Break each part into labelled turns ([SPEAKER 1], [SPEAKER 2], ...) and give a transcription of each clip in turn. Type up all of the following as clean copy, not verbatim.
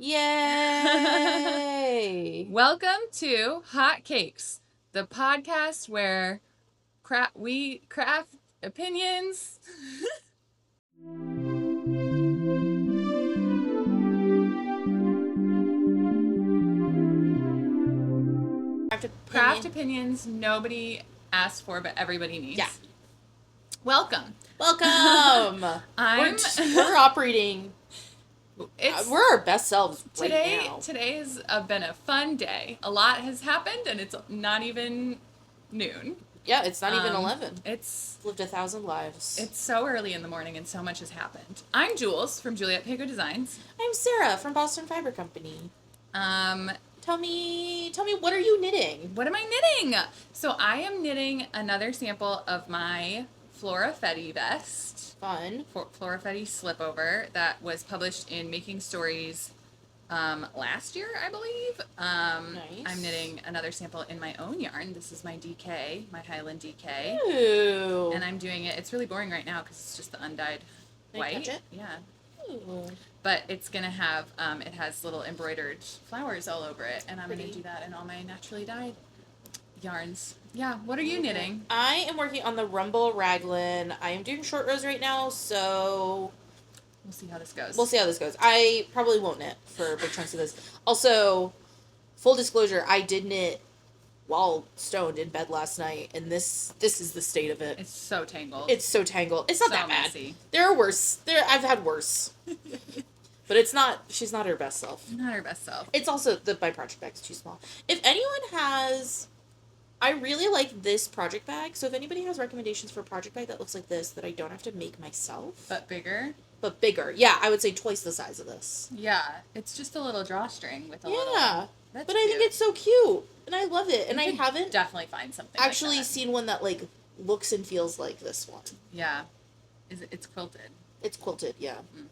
[SPEAKER 1] Yay!
[SPEAKER 2] Welcome to Hot Cakes, the podcast where we craft opinions. Craft opinions nobody asked for, but everybody needs.
[SPEAKER 1] Yeah.
[SPEAKER 2] Welcome.
[SPEAKER 1] We're operating. We're our best selves right now.
[SPEAKER 2] Today has been a fun day. A lot has happened, and it's not even noon.
[SPEAKER 1] Yeah, it's not even 11.
[SPEAKER 2] It's
[SPEAKER 1] lived 1,000 lives.
[SPEAKER 2] It's so early in the morning, and so much has happened. I'm Jules from Juliette Pécaut Designs.
[SPEAKER 1] I'm Sara from Boston Fiber Company. Tell me, what are you knitting?
[SPEAKER 2] What am I knitting? So I am knitting another sample of my Florafetti vest.
[SPEAKER 1] Fun.
[SPEAKER 2] Florafetti slipover that was published in Making Stories last year, I believe.
[SPEAKER 1] Nice.
[SPEAKER 2] I'm knitting another sample in my own yarn. This is my DK, my Highland DK.
[SPEAKER 1] Ooh.
[SPEAKER 2] And I'm doing it. It's really boring right now because it's just the undyed white.
[SPEAKER 1] Touch it?
[SPEAKER 2] Yeah.
[SPEAKER 1] Ooh.
[SPEAKER 2] But it's going to have, it has little embroidered flowers all over it. And I'm going to do that in all my naturally dyed yarns. Yeah. What are you knitting?
[SPEAKER 1] I am working on the Rumble Raglan. I am doing short rows right now, so
[SPEAKER 2] We'll see how this goes.
[SPEAKER 1] I probably won't knit for big chunks of this. Also, full disclosure, I did knit while stoned in bed last night, and this is the state of it.
[SPEAKER 2] It's so tangled.
[SPEAKER 1] It's not
[SPEAKER 2] so
[SPEAKER 1] that bad.
[SPEAKER 2] Messy.
[SPEAKER 1] There are worse. I've had worse. But she's not her best self.
[SPEAKER 2] Not her best self.
[SPEAKER 1] It's also, my project bag's too small. If anyone has, I really like this project bag, so if anybody has recommendations for a project bag that looks like this, that I don't have to make myself.
[SPEAKER 2] But bigger?
[SPEAKER 1] But bigger. Yeah, I would say twice the size of this.
[SPEAKER 2] Yeah, it's just a little drawstring with a little...
[SPEAKER 1] Yeah,
[SPEAKER 2] but
[SPEAKER 1] I think it's so cute, and I love it, and I haven't
[SPEAKER 2] definitely find something
[SPEAKER 1] actually
[SPEAKER 2] like that.
[SPEAKER 1] seen one that, like, looks and feels like this one.
[SPEAKER 2] Yeah. It's quilted.
[SPEAKER 1] It's quilted, yeah.
[SPEAKER 2] Mm.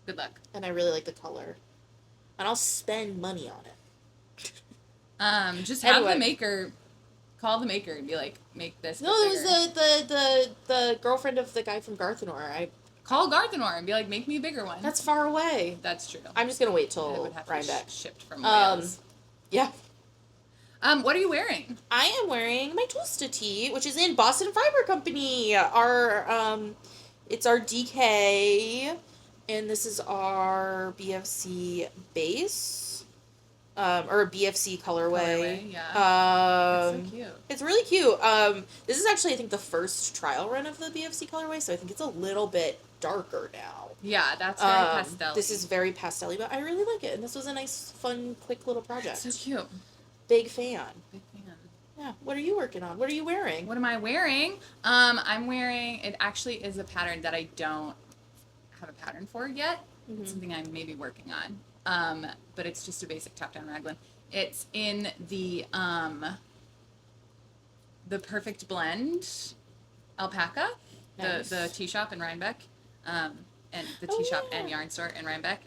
[SPEAKER 2] Good luck.
[SPEAKER 1] And I really like the color. And I'll spend money on it.
[SPEAKER 2] Just have the maker... Call the maker and be like, make this.
[SPEAKER 1] No, it was the girlfriend of the guy from Garthenor.
[SPEAKER 2] Call Garthenor and be like, make me a bigger one.
[SPEAKER 1] That's far away.
[SPEAKER 2] That's true.
[SPEAKER 1] I'm just gonna wait till
[SPEAKER 2] it would have to be shipped from Wales.
[SPEAKER 1] Yeah.
[SPEAKER 2] What are you wearing?
[SPEAKER 1] I am wearing my Tolsta tee, which is in Boston Fiber Company. It's our DK, and this is our BFC base. Or a BFC colorway.
[SPEAKER 2] Yeah. It's so cute.
[SPEAKER 1] It's really cute. This is actually, I think, the first trial run of the BFC colorway, so I think it's a little bit darker now.
[SPEAKER 2] Yeah, that's very pastel.
[SPEAKER 1] This is very pastel-y, but I really like it, and this was a nice, fun, quick little project.
[SPEAKER 2] So cute.
[SPEAKER 1] Big fan.
[SPEAKER 2] Yeah.
[SPEAKER 1] What are you working on? What are you wearing?
[SPEAKER 2] What am I wearing? I'm wearing, it actually is a pattern that I don't have a pattern for yet.
[SPEAKER 1] Mm-hmm.
[SPEAKER 2] It's something I'm maybe working on. But it's just a basic top-down raglan. It's in the Perfect Blend Alpaca,
[SPEAKER 1] nice.
[SPEAKER 2] the tea shop in Rhinebeck, and the tea shop and yarn store in Rhinebeck.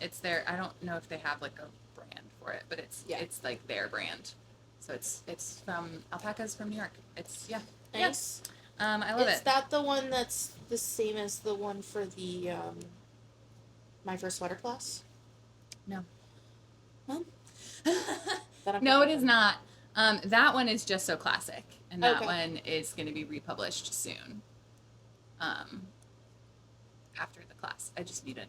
[SPEAKER 2] It's their, I don't know if they have like a brand for it, but it's like their brand. So it's from, Alpaca's from New York. It's, yeah.
[SPEAKER 1] Nice.
[SPEAKER 2] Yeah. I love it.
[SPEAKER 1] Is that the one that's the same as the one for the, My First Sweater class?
[SPEAKER 2] No.
[SPEAKER 1] Well,
[SPEAKER 2] no, it is not. That one is just so classic, and that one is going to be republished soon. After the class, I need a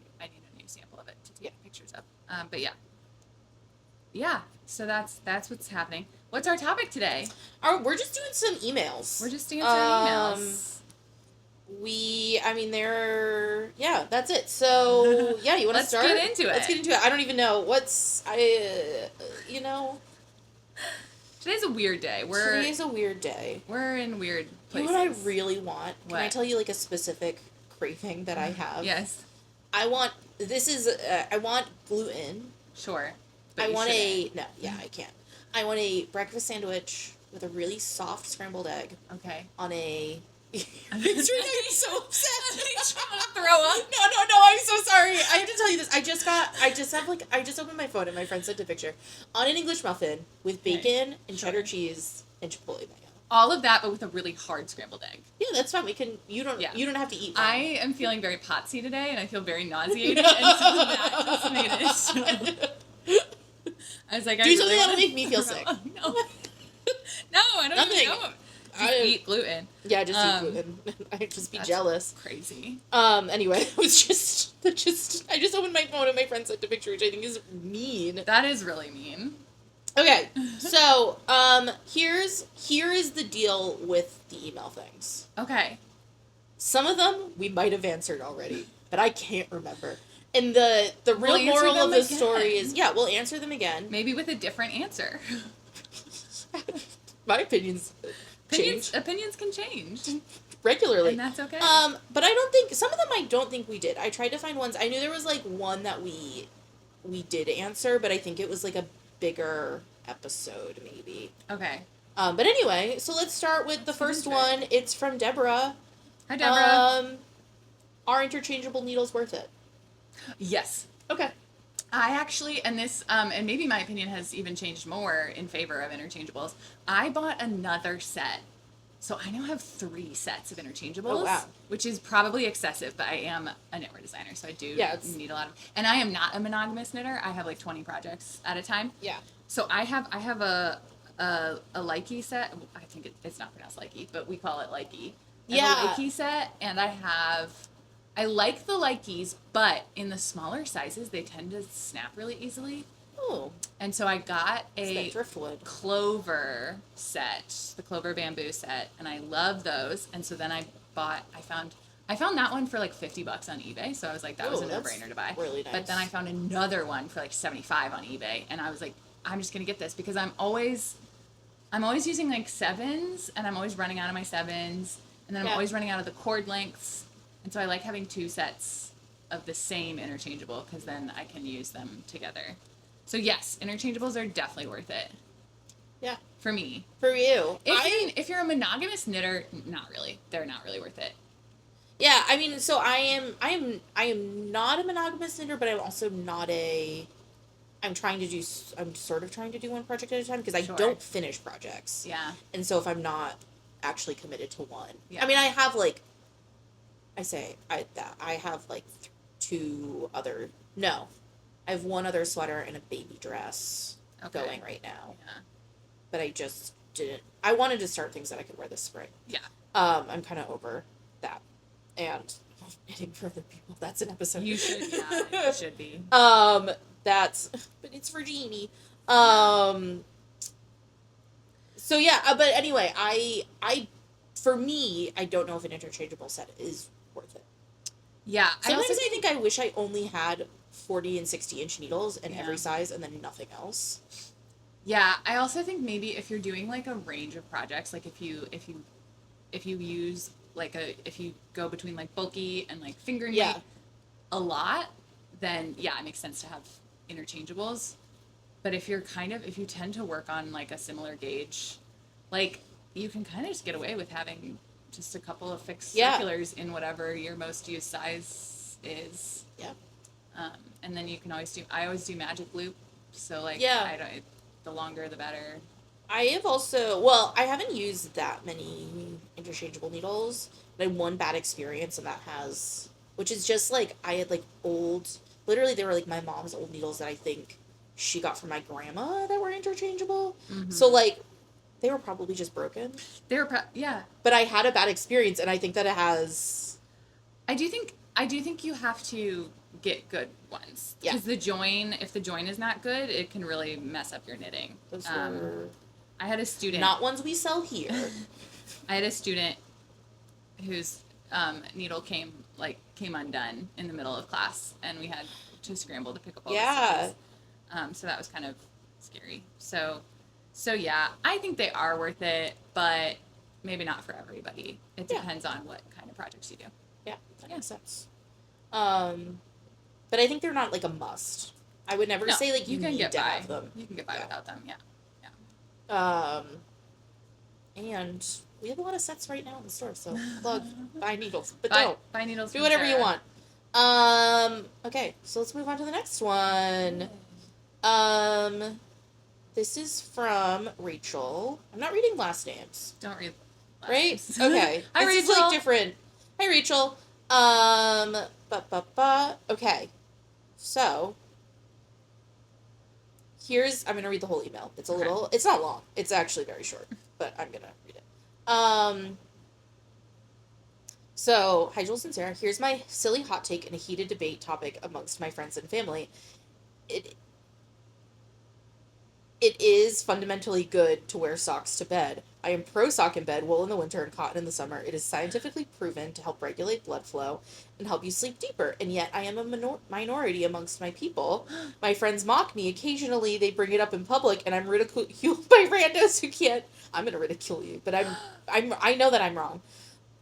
[SPEAKER 2] new sample of it to take pictures of. But yeah. So that's what's happening. What's our topic today?
[SPEAKER 1] We're just doing some emails.
[SPEAKER 2] We're just answering emails.
[SPEAKER 1] That's it. So, yeah, you want to start?
[SPEAKER 2] Let's get into it.
[SPEAKER 1] I don't even know.
[SPEAKER 2] Today's a weird day.
[SPEAKER 1] Today's a weird day.
[SPEAKER 2] We're in weird places.
[SPEAKER 1] You know what I really want?
[SPEAKER 2] What?
[SPEAKER 1] Can I tell you, like, a specific craving that I have?
[SPEAKER 2] Yes.
[SPEAKER 1] I want gluten.
[SPEAKER 2] Sure.
[SPEAKER 1] I can't. I want a breakfast sandwich with a really soft scrambled egg.
[SPEAKER 2] Okay.
[SPEAKER 1] On a...
[SPEAKER 2] I'm so upset. I'm trying to throw up.
[SPEAKER 1] No, I'm so sorry. I have to tell you this. I just opened my phone and my friend sent a picture. On an English muffin with bacon and cheddar cheese and chipotle mayo.
[SPEAKER 2] all of that, but with a really hard scrambled egg.
[SPEAKER 1] Yeah, that's fine. You don't have to eat one.
[SPEAKER 2] I am feeling very potsy today, and I feel very nauseated, and so that just made it so. I was like,
[SPEAKER 1] do something that'll make me feel sick.
[SPEAKER 2] No. No, I don't
[SPEAKER 1] Nothing.
[SPEAKER 2] even know. Just eat gluten.
[SPEAKER 1] Yeah, just eat gluten. I'd just be jealous.
[SPEAKER 2] Crazy.
[SPEAKER 1] Anyway, it was I just opened my phone and my friend sent a picture, which I think is mean.
[SPEAKER 2] That is really mean.
[SPEAKER 1] Okay, so, here is the deal with the email things.
[SPEAKER 2] Okay.
[SPEAKER 1] Some of them we might have answered already, but I can't remember. And the real moral of the story is, we'll answer them again.
[SPEAKER 2] Maybe with a different answer.
[SPEAKER 1] My opinions change.
[SPEAKER 2] Opinions can change.
[SPEAKER 1] Regularly.
[SPEAKER 2] And that's okay.
[SPEAKER 1] But I don't think, some of them I don't think we did. I tried to find ones, I knew there was, like, one that we did answer, but I think it was, like, a bigger episode, maybe.
[SPEAKER 2] Okay.
[SPEAKER 1] But anyway, so let's start with the first one. It's from Deborah.
[SPEAKER 2] Hi, Deborah.
[SPEAKER 1] Are interchangeable needles worth it?
[SPEAKER 2] Yes.
[SPEAKER 1] Okay.
[SPEAKER 2] I actually, and this, and maybe my opinion has even changed more in favor of interchangeables. I bought another set. So I now have 3 sets of interchangeables.
[SPEAKER 1] Oh, wow.
[SPEAKER 2] Which is probably excessive, but I am a knitwear designer, so I do need a lot of, and I am not a monogamous knitter. I have like 20 projects at a time.
[SPEAKER 1] Yeah.
[SPEAKER 2] So I have a Likey set. I think it's not pronounced Likey, but we call it Likey. I have a Likey set, and I like the Likeys, but in the smaller sizes, they tend to snap really easily.
[SPEAKER 1] Oh.
[SPEAKER 2] And so I got a
[SPEAKER 1] driftwood
[SPEAKER 2] clover set, the clover bamboo set, and I love those. And so then I found that one for like $50 on eBay. So I was like, that was a no-brainer to buy.
[SPEAKER 1] Really nice.
[SPEAKER 2] But then I found another one for like $75 on eBay, and I was like, I'm just gonna get this because I'm always using like 7s, and I'm always running out of my 7s, and then I'm always running out of the cord lengths, and so I like having 2 sets of the same interchangeable because then I can use them together. So yes, interchangeables are definitely worth it. Yeah. For me.
[SPEAKER 1] For you.
[SPEAKER 2] If you're a monogamous knitter, not really. They're not really worth it.
[SPEAKER 1] Yeah, I mean, so I am not a monogamous knitter, but I'm also not I'm sort of trying to do one project at a time because I don't finish projects. Yeah. And so if I'm not actually committed to one. Yeah. I mean, I have like, I have like 2 other, no. I have 1 other sweater and a baby dress going right now. Yeah. But I just didn't. I wanted to start things that I could wear this spring. Yeah. I'm kind of over that. And knitting for other people. That's an episode.
[SPEAKER 2] You should, yeah. You should be.
[SPEAKER 1] But it's for Jeannie. So yeah, but anyway, for me, I don't know if an interchangeable set is worth it. Yeah. Sometimes I think I wish I only had 40 and 60-inch needles in every size and then nothing else.
[SPEAKER 2] Yeah, I also think maybe if you're doing like a range of projects, like if you use like if you go between like bulky and like finger knit a lot, then it makes sense to have interchangeables. But if you tend to work on like a similar gauge, like you can kind of just get away with having just a couple of fixed circulars in whatever your most used size is. Yeah. And then you can I always do magic loop. So like, the longer the better.
[SPEAKER 1] I haven't used that many interchangeable needles, but I had one bad experience, and which is just like, I had like literally they were like my mom's old needles that I think she got from my grandma that were interchangeable. Mm-hmm. So like, they were probably just broken. But I had a bad experience, and I think that it has.
[SPEAKER 2] I do think you have to get good ones. Yeah. Because if the join is not good, it can really mess up your knitting.
[SPEAKER 1] Those were...
[SPEAKER 2] I had a student...
[SPEAKER 1] Not ones we sell here.
[SPEAKER 2] I had a student whose needle came undone in the middle of class, and we had to scramble to pick up all the stitches. So that was kind of scary. So yeah, I think they are worth it, but maybe not for everybody. It depends on what kind of projects you do.
[SPEAKER 1] Yeah, that makes sense. But I think they're not like a must. I would never say like you can need to have them.
[SPEAKER 2] You can get by without them. Yeah.
[SPEAKER 1] And we have a lot of sets right now in the store, so plug buy needles, but
[SPEAKER 2] buy needles.
[SPEAKER 1] Do whatever you want. Okay, so let's move on to the next one. This is from Rachel. I'm not reading last names.
[SPEAKER 2] Don't read last
[SPEAKER 1] Right?
[SPEAKER 2] names.
[SPEAKER 1] Okay.
[SPEAKER 2] Hi,
[SPEAKER 1] this
[SPEAKER 2] Rachel.
[SPEAKER 1] is like different. Hi, Rachel. Okay. So, I'm going to read the whole email. It's it's not long. It's actually very short, but I'm going to read it. So, hi, Jules and Sarah. Here's my silly hot take and a heated debate topic amongst my friends and family. It is fundamentally good to wear socks to bed. I am pro sock in bed, wool in the winter, and cotton in the summer. It is scientifically proven to help regulate blood flow and help you sleep deeper. And yet, I am a minority amongst my people. My friends mock me. Occasionally, they bring it up in public, and I'm ridiculed by randos who can't. I'm gonna ridicule you, but I know that I'm wrong.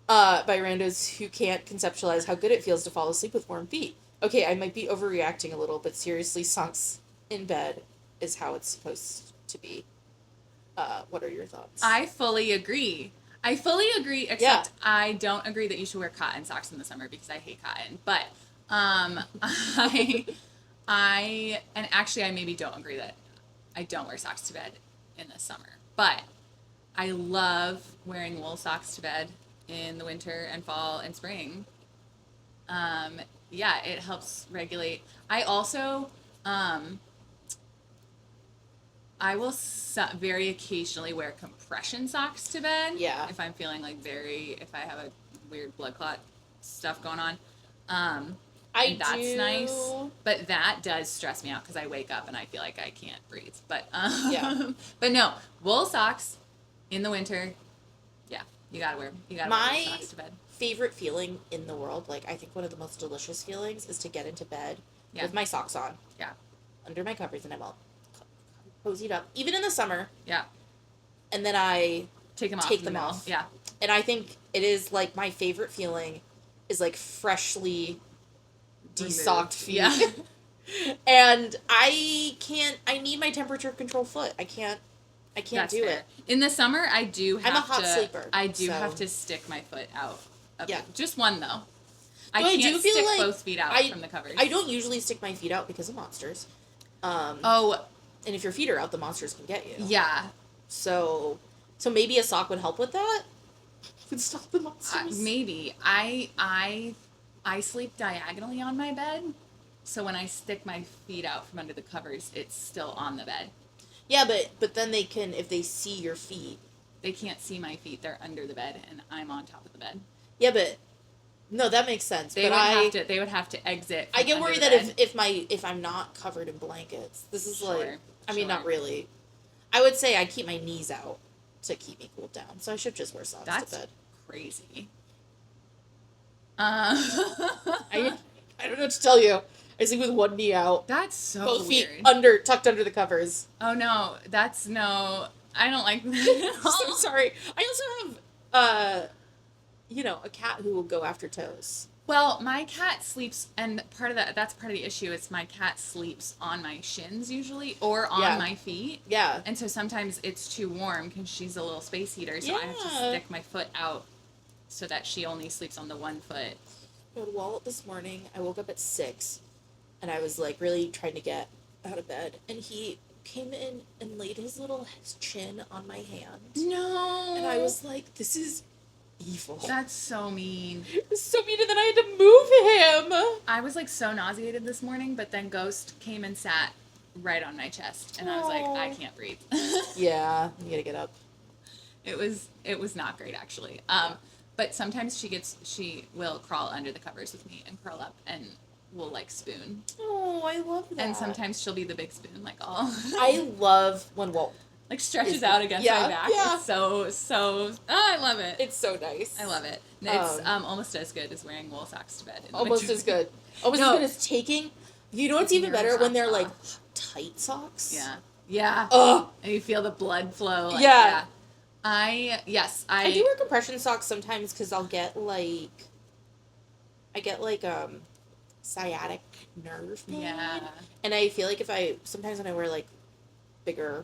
[SPEAKER 1] By randos who can't conceptualize how good it feels to fall asleep with warm feet. Okay, I might be overreacting a little, but seriously, socks in bed is how it's supposed to be. What are your thoughts?
[SPEAKER 2] I fully agree, except I don't agree that you should wear cotton socks in the summer because I hate cotton. But I maybe don't agree that I don't wear socks to bed in the summer. But I love wearing wool socks to bed in the winter and fall and spring. It helps regulate. I also I will very occasionally wear compression socks to bed.
[SPEAKER 1] Yeah.
[SPEAKER 2] If I'm feeling like if I have a weird blood clot stuff going on. That's nice. But that does stress me out because I wake up and I feel like I can't breathe. But but no, wool socks in the winter. Yeah, you gotta wear wool socks to bed.
[SPEAKER 1] Favorite feeling in the world, like I think one of the most delicious feelings is to get into bed with my socks on.
[SPEAKER 2] Yeah.
[SPEAKER 1] Under my covers and I'm all cozied up, even in the summer.
[SPEAKER 2] Yeah.
[SPEAKER 1] And then I
[SPEAKER 2] take them off. Yeah.
[SPEAKER 1] And I think it is like my favorite feeling is like freshly de-socked feet.
[SPEAKER 2] Yeah.
[SPEAKER 1] And I need my temperature control foot. I can't
[SPEAKER 2] That's
[SPEAKER 1] do
[SPEAKER 2] fair.
[SPEAKER 1] it.
[SPEAKER 2] In the summer, I'm a
[SPEAKER 1] hot sleeper.
[SPEAKER 2] I do have to stick my foot out. Just one though. I
[SPEAKER 1] do
[SPEAKER 2] can't
[SPEAKER 1] feel
[SPEAKER 2] stick
[SPEAKER 1] like
[SPEAKER 2] both feet out from the covers.
[SPEAKER 1] I don't usually stick my feet out because of monsters. And if your feet are out, the monsters can get you.
[SPEAKER 2] Yeah.
[SPEAKER 1] So maybe a sock would help with that? Would stop the monsters?
[SPEAKER 2] Maybe. I sleep diagonally on my bed, so when I stick my feet out from under the covers, it's still on the bed.
[SPEAKER 1] Yeah, but then they can, if they see your feet.
[SPEAKER 2] They can't see my feet. They're under the bed, and I'm on top of the bed.
[SPEAKER 1] Yeah, but no, that makes sense.
[SPEAKER 2] They would have to exit.
[SPEAKER 1] I get worried that if I'm not covered in blankets, this is not really. I would say I keep my knees out to keep me cooled down, so I should just wear socks to bed.
[SPEAKER 2] That's crazy.
[SPEAKER 1] I don't know what to tell you. I sleep with one knee out.
[SPEAKER 2] That's so
[SPEAKER 1] both
[SPEAKER 2] weird.
[SPEAKER 1] Feet tucked under the covers.
[SPEAKER 2] Oh no, I don't like that.
[SPEAKER 1] I'm so sorry. I also have a cat who will go after toes.
[SPEAKER 2] Well, my cat sleeps, and that's part of the issue, is my cat sleeps on my shins usually, or on my feet.
[SPEAKER 1] Yeah.
[SPEAKER 2] And so sometimes it's too warm because she's a little space heater, so I have to stick my foot out so that she only sleeps on the one foot.
[SPEAKER 1] But Walt this morning, I woke up at 6, and I was like really trying to get out of bed, and he came in and laid his chin on my hand.
[SPEAKER 2] No.
[SPEAKER 1] And I was like, this is evil.
[SPEAKER 2] That's so mean.
[SPEAKER 1] It's so mean, and then I had to move him.
[SPEAKER 2] I was like so nauseated this morning, but then Ghost came and sat right on my chest, and I was like, I can't breathe.
[SPEAKER 1] Yeah, you gotta get up.
[SPEAKER 2] It was not great actually. But sometimes she will crawl under the covers with me and curl up and will like spoon.
[SPEAKER 1] Oh, I love that.
[SPEAKER 2] And sometimes she'll be the big spoon, like all.
[SPEAKER 1] I love when Walt
[SPEAKER 2] like stretches out against my back.
[SPEAKER 1] Yeah.
[SPEAKER 2] It's so I love it.
[SPEAKER 1] It's so nice.
[SPEAKER 2] I love it. It's almost as good as wearing wool socks to bed.
[SPEAKER 1] Almost as good. Almost as good as taking. You know what's even better when they're like tight socks.
[SPEAKER 2] Yeah. Yeah.
[SPEAKER 1] Ugh.
[SPEAKER 2] And you feel the blood flow. Like,
[SPEAKER 1] yeah.
[SPEAKER 2] I
[SPEAKER 1] do wear compression socks sometimes because I get sciatic nerve pain.
[SPEAKER 2] Yeah.
[SPEAKER 1] And I feel like sometimes when I wear like bigger,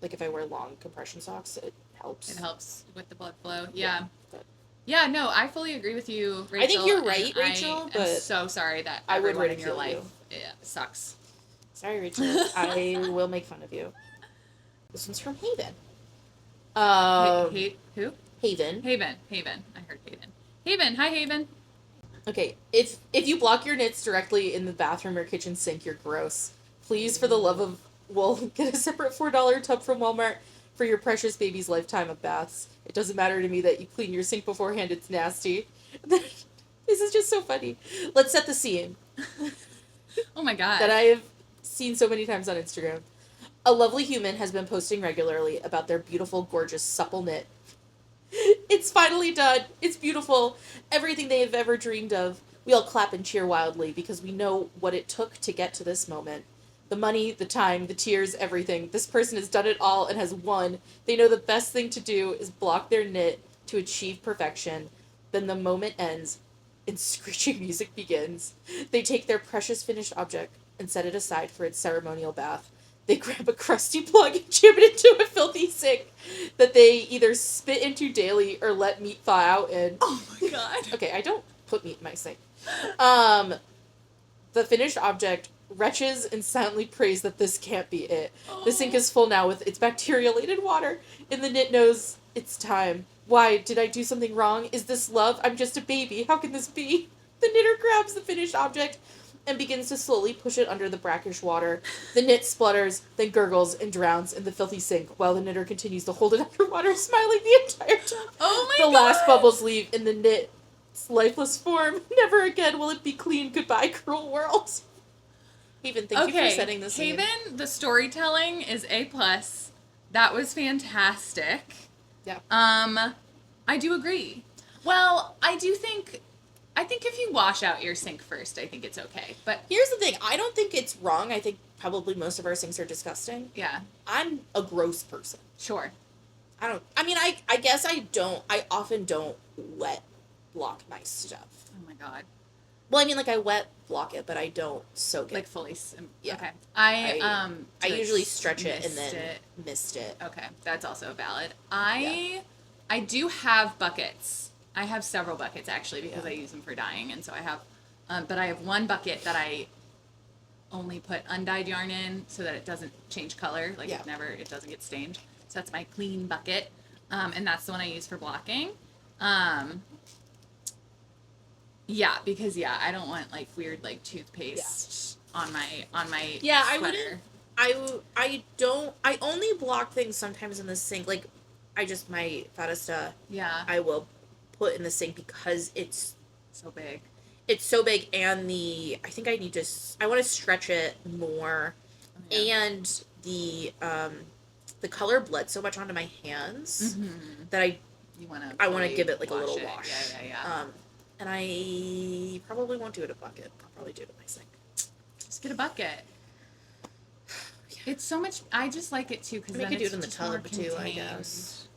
[SPEAKER 1] like if I wear long compression socks, it helps.
[SPEAKER 2] It helps with the blood flow. Yeah. Yeah, no, I fully agree with you, Rachel.
[SPEAKER 1] I think you're right, Rachel, but
[SPEAKER 2] I'm so sorry that
[SPEAKER 1] I would
[SPEAKER 2] everyone in your
[SPEAKER 1] ridicule
[SPEAKER 2] life sucks.
[SPEAKER 1] Sorry, Rachel. I will make fun of you. This one's from Haven.
[SPEAKER 2] Who?
[SPEAKER 1] Haven.
[SPEAKER 2] Haven. I heard Haven. Haven. Hi, Haven.
[SPEAKER 1] Okay, if you block your knits directly in the bathroom or kitchen sink, you're gross. Please, for the love of wool, get a separate $4 tub from Walmart for your precious baby's lifetime of baths. It doesn't matter to me that you clean your sink beforehand, it's nasty. This is just so funny. Let's set the scene.
[SPEAKER 2] Oh my god.
[SPEAKER 1] That I have seen so many times on Instagram. A lovely human has been posting regularly about their beautiful, gorgeous, supple knit. It's finally done. It's beautiful. Everything they have ever dreamed of. We all clap and cheer wildly because we know what it took to get to this moment. The money, the time, the tears, everything. This person has done it all and has won. They know the best thing to do is block their knit to achieve perfection. Then the moment ends and screeching music begins. They take their precious finished object and set it aside for its ceremonial bath. They grab a crusty plug and jam it into a filthy sink that they either spit into daily or let meat thaw out in.
[SPEAKER 2] Oh my god.
[SPEAKER 1] Okay, I don't put meat in my sink. The finished object retches and silently prays that this can't be it. The sink is full now with its bacteria-laden water, and the knit knows it's time. Why? Did I do something wrong? Is this love? I'm just a baby. How can this be? The knitter grabs the finished object and begins to slowly push it under the brackish water. The knit splutters, then gurgles and drowns in the filthy sink, while the knitter continues to hold it underwater, smiling the entire time.
[SPEAKER 2] Oh my god!
[SPEAKER 1] The last bubbles leave in the knit's lifeless form. Never again will it be clean. Goodbye, cruel world. Haven, thank you for setting this scene.
[SPEAKER 2] Haven, the storytelling is A+. That was fantastic.
[SPEAKER 1] Yeah.
[SPEAKER 2] I do agree. Well, I think if you wash out your sink first, I think it's okay. But
[SPEAKER 1] here's the thing. I don't think it's wrong. I think probably most of our sinks are disgusting.
[SPEAKER 2] Yeah.
[SPEAKER 1] I'm a gross person.
[SPEAKER 2] Sure.
[SPEAKER 1] I guess I often don't wet block my stuff.
[SPEAKER 2] Oh my god.
[SPEAKER 1] Well, I mean, like, I wet block it, but I don't soak it.
[SPEAKER 2] Like, fully.
[SPEAKER 1] Yeah.
[SPEAKER 2] Okay.
[SPEAKER 1] I usually stretch it and then mist it.
[SPEAKER 2] Okay. That's also valid. I do have buckets. I have several buckets, actually, because I use them for dyeing. And so I have, but I have one bucket that I only put undyed yarn in so that it doesn't change color. Like, it doesn't get stained. So that's my clean bucket. And that's the one I use for blocking. Yeah, because I don't want like weird like toothpaste on my sweater.
[SPEAKER 1] I only block things sometimes in the sink. Like, my Fattesta, I will put in the sink because it's
[SPEAKER 2] so big.
[SPEAKER 1] It's so big, and I think I want to stretch it more, and the color bled so much onto my hands that I want to give it like a little wash.
[SPEAKER 2] Yeah.
[SPEAKER 1] And I probably won't do it in a bucket. I'll probably do it in my sink.
[SPEAKER 2] Just get a bucket. It's so much. I just like it too because then
[SPEAKER 1] you could do
[SPEAKER 2] it's
[SPEAKER 1] it in the tub too.
[SPEAKER 2] Contained.
[SPEAKER 1] I guess.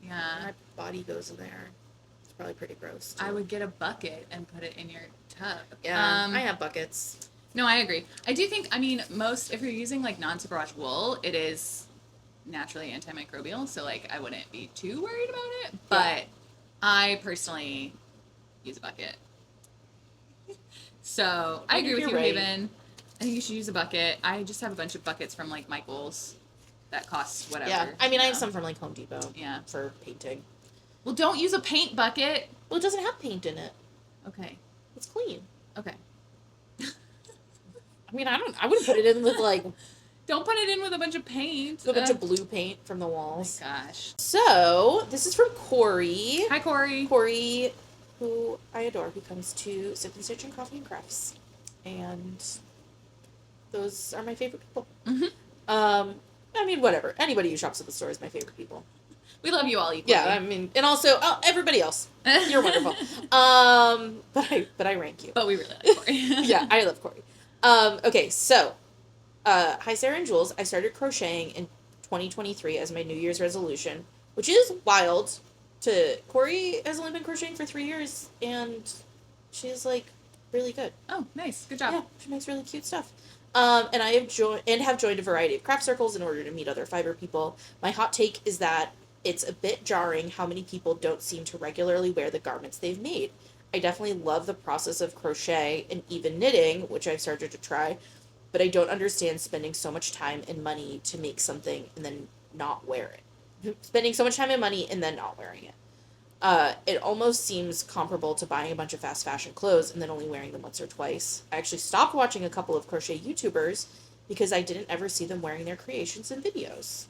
[SPEAKER 2] Yeah.
[SPEAKER 1] My body goes in there. It's probably pretty gross too.
[SPEAKER 2] I would get a bucket and put it in your tub.
[SPEAKER 1] Yeah. I have buckets.
[SPEAKER 2] No, I agree. I do think. I mean, if you're using like non-superwash wool, it is naturally antimicrobial, so like I wouldn't be too worried about it. But I personally use a bucket. So I agree with you, right. Haven. I think you should use a bucket. I just have a bunch of buckets from like Michael's that cost whatever.
[SPEAKER 1] Yeah, I mean I have some from like Home Depot.
[SPEAKER 2] Yeah,
[SPEAKER 1] for painting.
[SPEAKER 2] Well, don't use a paint bucket.
[SPEAKER 1] Well, it doesn't have paint in it.
[SPEAKER 2] Okay.
[SPEAKER 1] It's clean.
[SPEAKER 2] Okay.
[SPEAKER 1] I mean, I wouldn't put it in with like.
[SPEAKER 2] Don't put it in with a bunch of paint.
[SPEAKER 1] A bunch of blue paint from the walls.
[SPEAKER 2] Oh my gosh.
[SPEAKER 1] So this is from Corey.
[SPEAKER 2] Hi, Corey.
[SPEAKER 1] Corey, who I adore, who comes to Sip and Stitch and Coffee and Crafts, and those are my favorite people. I mean, whatever. Anybody who shops at the store is my favorite people.
[SPEAKER 2] We love you all equally.
[SPEAKER 1] Yeah, I mean, and also everybody else. You're wonderful. But I rank you.
[SPEAKER 2] But we really like Corey.
[SPEAKER 1] Yeah, I love Corey. Okay, so, hi Sarah and Jules. I started crocheting in 2023 as my New Year's resolution, which is wild. Corey has only been crocheting for 3 years, and she's like really good.
[SPEAKER 2] Oh, nice, good job.
[SPEAKER 1] Yeah, she makes really cute stuff. And I have joined a variety of craft circles in order to meet other fiber people. My hot take is that it's a bit jarring how many people don't seem to regularly wear the garments they've made. I definitely love the process of crochet and even knitting, which I've started to try, but I don't understand spending so much time and money to make something and then not wear it. Spending so much time and money and then not wearing it. It almost seems comparable to buying a bunch of fast fashion clothes and then only wearing them once or twice. I actually stopped watching a couple of crochet YouTubers because I didn't ever see them wearing their creations in videos.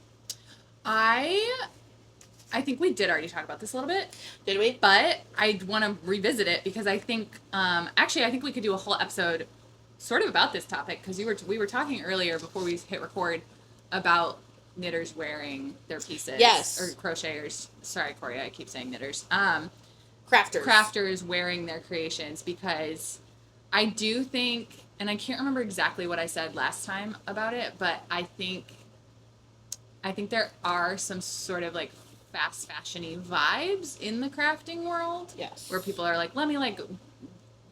[SPEAKER 2] I think we did already talk about this a little bit.
[SPEAKER 1] Did we?
[SPEAKER 2] But I want to revisit it because I think, actually, I think we could do a whole episode sort of about this topic because we were talking earlier before we hit record about knitters wearing their pieces.
[SPEAKER 1] Yes.
[SPEAKER 2] Or crocheters. Sorry, Corey, I keep saying knitters.
[SPEAKER 1] Crafters.
[SPEAKER 2] Crafters wearing their creations because I do think, and I can't remember exactly what I said last time about it, but I think there are some sort of like fast fashion-y vibes in the crafting world.
[SPEAKER 1] Yes.
[SPEAKER 2] Where people are like, let me like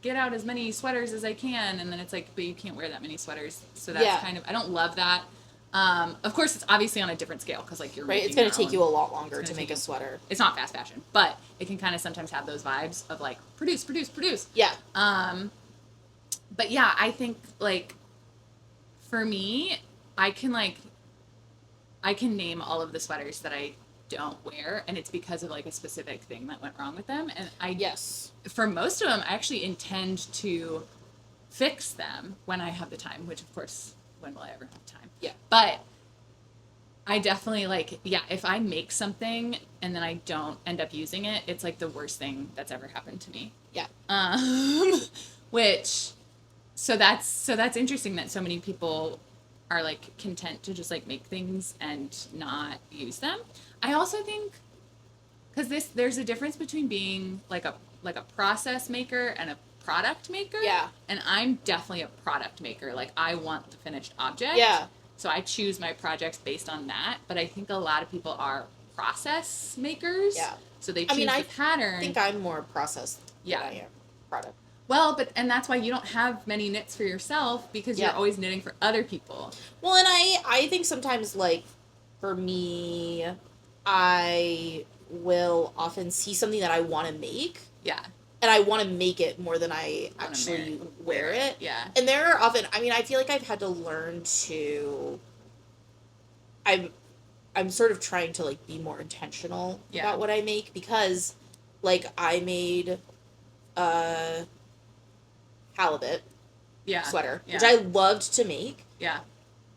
[SPEAKER 2] get out as many sweaters as I can, and then it's like, but you can't wear that many sweaters. So that's kind of, I don't love that. Of course, it's obviously on a different scale because like you're
[SPEAKER 1] right. It's going to take you a lot longer to make a sweater.
[SPEAKER 2] It's not fast fashion, but it can kind of sometimes have those vibes of like produce.
[SPEAKER 1] Yeah.
[SPEAKER 2] But yeah, I think like for me, I can name all of the sweaters that I don't wear, and it's because of like a specific thing that went wrong with them. And for most of them, I actually intend to fix them when I have the time, which of course, when will I ever have time?
[SPEAKER 1] Yeah.
[SPEAKER 2] But I definitely if I make something and then I don't end up using it, it's like the worst thing that's ever happened to me.
[SPEAKER 1] Yeah.
[SPEAKER 2] So that's interesting that so many people are like content to just like make things and not use them. I also think because there's a difference between being like a process maker and a product maker.
[SPEAKER 1] Yeah.
[SPEAKER 2] And I'm definitely a product maker. Like I want the finished object.
[SPEAKER 1] Yeah.
[SPEAKER 2] So I choose my projects based on that. But I think a lot of people are process makers.
[SPEAKER 1] Yeah.
[SPEAKER 2] So they choose the pattern.
[SPEAKER 1] I think I'm more process than I am product.
[SPEAKER 2] Well, and that's why you don't have many knits for yourself because you're always knitting for other people.
[SPEAKER 1] Well, and I think sometimes, like, for me, I will often see something that I want to make.
[SPEAKER 2] Yeah.
[SPEAKER 1] And I want to make it more than I actually wear it.
[SPEAKER 2] Yeah.
[SPEAKER 1] And there are often, I feel like I've had to learn to, I'm sort of trying to, like, be more intentional about what I make because, like, I made halibut sweater, which I loved to make.
[SPEAKER 2] Yeah.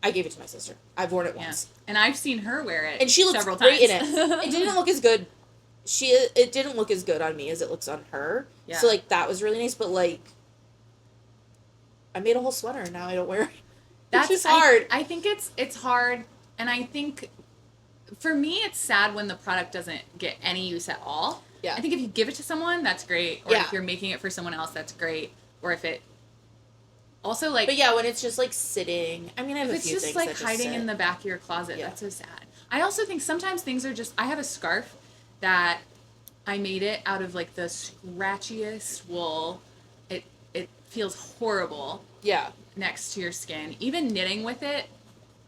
[SPEAKER 1] I gave it to my sister. I've worn it once.
[SPEAKER 2] And I've seen her wear it
[SPEAKER 1] and she looks
[SPEAKER 2] several
[SPEAKER 1] great
[SPEAKER 2] times.
[SPEAKER 1] in it. It didn't look as good. It didn't look as good on me as it looks on her. Yeah. So, like, that was really nice. But, like, I made a whole sweater and now I don't wear it. That's just hard.
[SPEAKER 2] I think it's hard. And I think, for me, it's sad when the product doesn't get any use at all. Yeah. I think if you give it to someone, that's great. Or if you're making it for someone else, that's great. Or if it also like.
[SPEAKER 1] But yeah, when it's just like sitting. I mean, I have a few things.
[SPEAKER 2] It's just like hiding in the back of your closet. Yeah. That's so sad. I also think sometimes things are just. I have a scarf that I made it out of like the scratchiest wool. It feels horrible.
[SPEAKER 1] Yeah.
[SPEAKER 2] Next to your skin, even knitting with it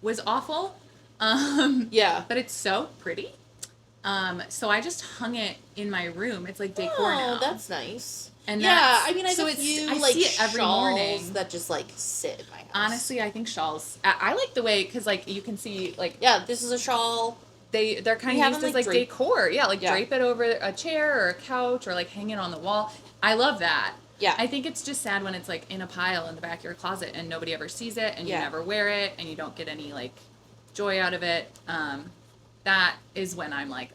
[SPEAKER 2] was awful.
[SPEAKER 1] Yeah.
[SPEAKER 2] But it's so pretty. So I just hung it in my room. It's like decor now.
[SPEAKER 1] Oh, that's nice.
[SPEAKER 2] And
[SPEAKER 1] I mean, I have a few
[SPEAKER 2] I
[SPEAKER 1] like
[SPEAKER 2] see it every morning
[SPEAKER 1] that just like sit in my house.
[SPEAKER 2] Honestly, I think shawls. I like the way because like you can see like
[SPEAKER 1] this is a shawl.
[SPEAKER 2] They're kind of used as like decor. Yeah, like drape it over a chair or a couch or like hang it on the wall. I love that. Yeah. I think it's just sad when it's like in a pile in the back of your closet and nobody ever sees it and you never wear it and you don't get any like joy out of it. That is when I'm like,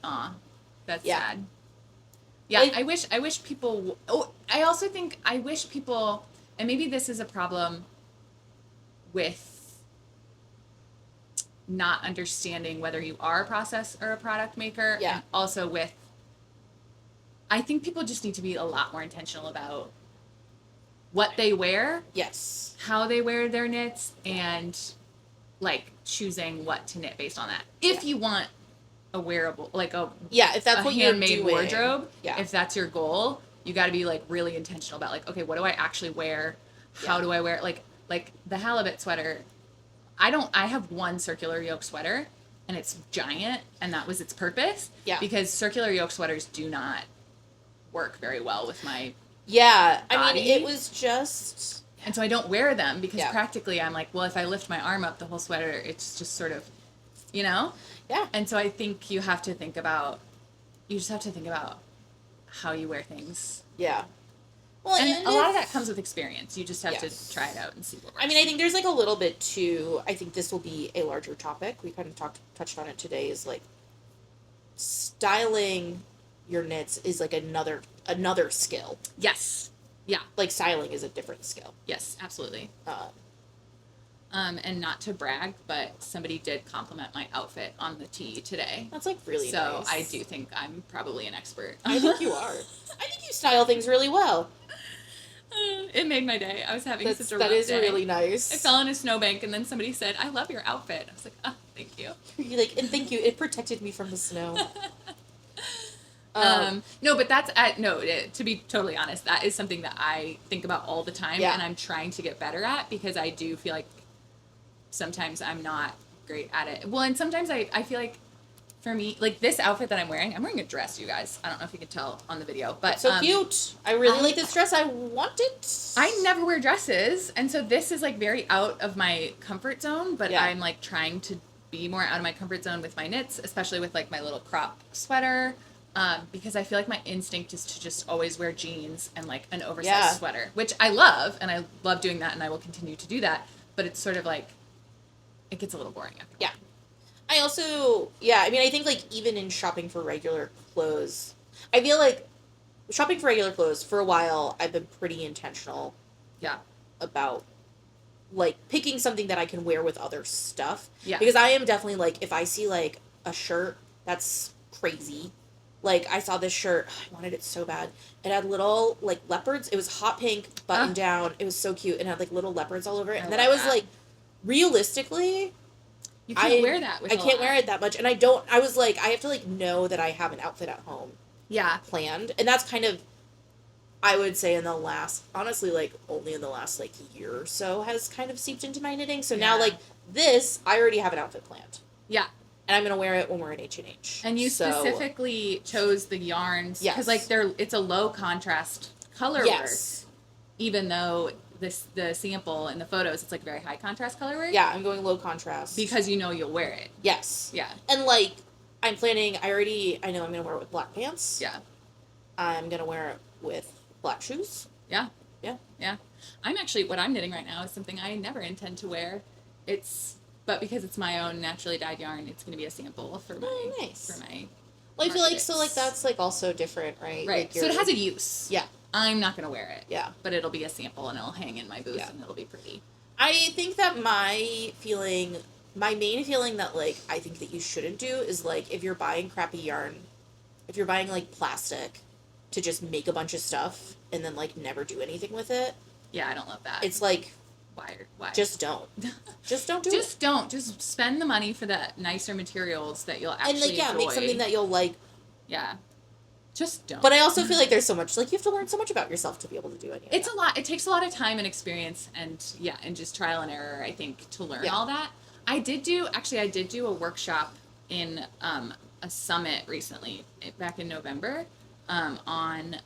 [SPEAKER 2] that's sad. Yeah, like, I wish people. Oh, I also think I wish people, and maybe this is a problem with not understanding whether you are a process or a product maker. Yeah. And also with, I think people just need to be a lot more intentional about what they wear. Yes. How they wear their knits and like choosing what to knit based on that. If you want a wearable, like if that's what you're doing, wardrobe, if that's your goal, you got to be like really intentional about like, okay, what do I actually wear? How do I wear it? Like the halibut sweater, I have one circular yoke sweater and it's giant and that was its purpose. Yeah. Because circular yoke sweaters do not work very well with my body. I mean, it was just, and so I don't wear them because practically I'm like, well, if I lift my arm up, the whole sweater, it's just sort of you know?
[SPEAKER 1] Yeah.
[SPEAKER 2] And so I think you just have to think about how you wear things.
[SPEAKER 1] Yeah. Well,
[SPEAKER 2] and a lot of that comes with experience. You just have
[SPEAKER 1] Yes.
[SPEAKER 2] to try it out and see what works.
[SPEAKER 1] I mean, I think there's like a little bit too. I think this will be a larger topic. We kind of touched on it today. Is like styling your knits is like another skill.
[SPEAKER 2] Yes. Yeah.
[SPEAKER 1] Like styling is a different skill.
[SPEAKER 2] Yes, absolutely. And not to brag, but somebody did compliment my outfit on the tee today.
[SPEAKER 1] That's like really nice.
[SPEAKER 2] So I do think I'm probably an expert.
[SPEAKER 1] I think you are. I think you style things really well.
[SPEAKER 2] It made my day. I was having such a rough
[SPEAKER 1] That is
[SPEAKER 2] day.
[SPEAKER 1] really nice.
[SPEAKER 2] I fell in a snowbank and then somebody said, "I love your outfit." I was like, "Oh, thank you."
[SPEAKER 1] You're like, and thank you. It protected me from the snow.
[SPEAKER 2] No, but to be totally honest, that is something that I think about all the time, and I'm trying to get better at, because I do feel like sometimes I'm not great at it. Well, and sometimes I feel like, for me, like this outfit that I'm wearing a dress, you guys. I don't know if you can tell on the video, but
[SPEAKER 1] it's so cute. I really like this dress. I want it.
[SPEAKER 2] I never wear dresses, and so this is like very out of my comfort zone, but I'm like trying to be more out of my comfort zone with my knits, especially with like my little crop sweater, because I feel like my instinct is to just always wear jeans and like an oversized sweater, which I love, and I love doing that, and I will continue to do that, but it's sort of like, it gets a little boring after.
[SPEAKER 1] Yeah. I also, I mean, I think, like, even in shopping for regular clothes, I feel like shopping for regular clothes, for a while, I've been pretty intentional about, like, picking something that I can wear with other stuff.
[SPEAKER 2] Yeah.
[SPEAKER 1] Because I am definitely, like, if I see, like, a shirt that's crazy, like, I saw this shirt, I wanted it so bad. It had little, like, leopards. It was hot pink, button down. It was so cute, and it had, like, little leopards all over it. And then I was, like, realistically...
[SPEAKER 2] You can't wear that with
[SPEAKER 1] I can't wear it that much, and I was like, I have to, like, know that I have an outfit at home.
[SPEAKER 2] Yeah.
[SPEAKER 1] Planned. And that's kind of, I would say, honestly, like, only in the last, like, year or so has kind of seeped into my knitting. So now, like, this, I already have an outfit planned.
[SPEAKER 2] Yeah.
[SPEAKER 1] And I'm going to wear it when we're in H&H.
[SPEAKER 2] And you specifically chose the yarns.
[SPEAKER 1] Yes.
[SPEAKER 2] Because, like, it's a low contrast color work. Even though... the sample in the photos, it's like very high contrast color work.
[SPEAKER 1] Yeah, I'm going low contrast.
[SPEAKER 2] Because you know you'll wear it.
[SPEAKER 1] Yes.
[SPEAKER 2] Yeah.
[SPEAKER 1] And, like, I'm planning, I know I'm going to wear it with black pants.
[SPEAKER 2] Yeah.
[SPEAKER 1] I'm going to wear it with black shoes.
[SPEAKER 2] Yeah.
[SPEAKER 1] Yeah.
[SPEAKER 2] Yeah. what I'm knitting right now is something I never intend to wear. But because it's my own naturally dyed yarn, it's going to be a sample for my...
[SPEAKER 1] nice.
[SPEAKER 2] For my...
[SPEAKER 1] Well, I feel like, so, like, that's, like, also different, right?
[SPEAKER 2] Right.
[SPEAKER 1] Like,
[SPEAKER 2] so it has a use.
[SPEAKER 1] Yeah.
[SPEAKER 2] I'm not going to wear it.
[SPEAKER 1] Yeah.
[SPEAKER 2] But it'll be a sample, and it'll hang in my booth, and it'll be pretty.
[SPEAKER 1] I think that my main feeling that, like, I think that you shouldn't do is, like, if you're buying crappy yarn, if you're buying, like, plastic to just make a bunch of stuff and then, like, never do anything with it.
[SPEAKER 2] Yeah, I don't love that.
[SPEAKER 1] It's like...
[SPEAKER 2] Why?
[SPEAKER 1] Just don't. Just don't do it.
[SPEAKER 2] Just don't. Just spend the money for the nicer materials that you'll actually
[SPEAKER 1] enjoy. And, like, make something that you'll like.
[SPEAKER 2] Yeah. Just don't.
[SPEAKER 1] But I also feel like there's so much, like, you have to learn so much about yourself to be able to do any of that.
[SPEAKER 2] It's a lot. It takes a lot of time and experience and just trial and error, I think, to learn all that. I did do a workshop in a summit recently, back in November, on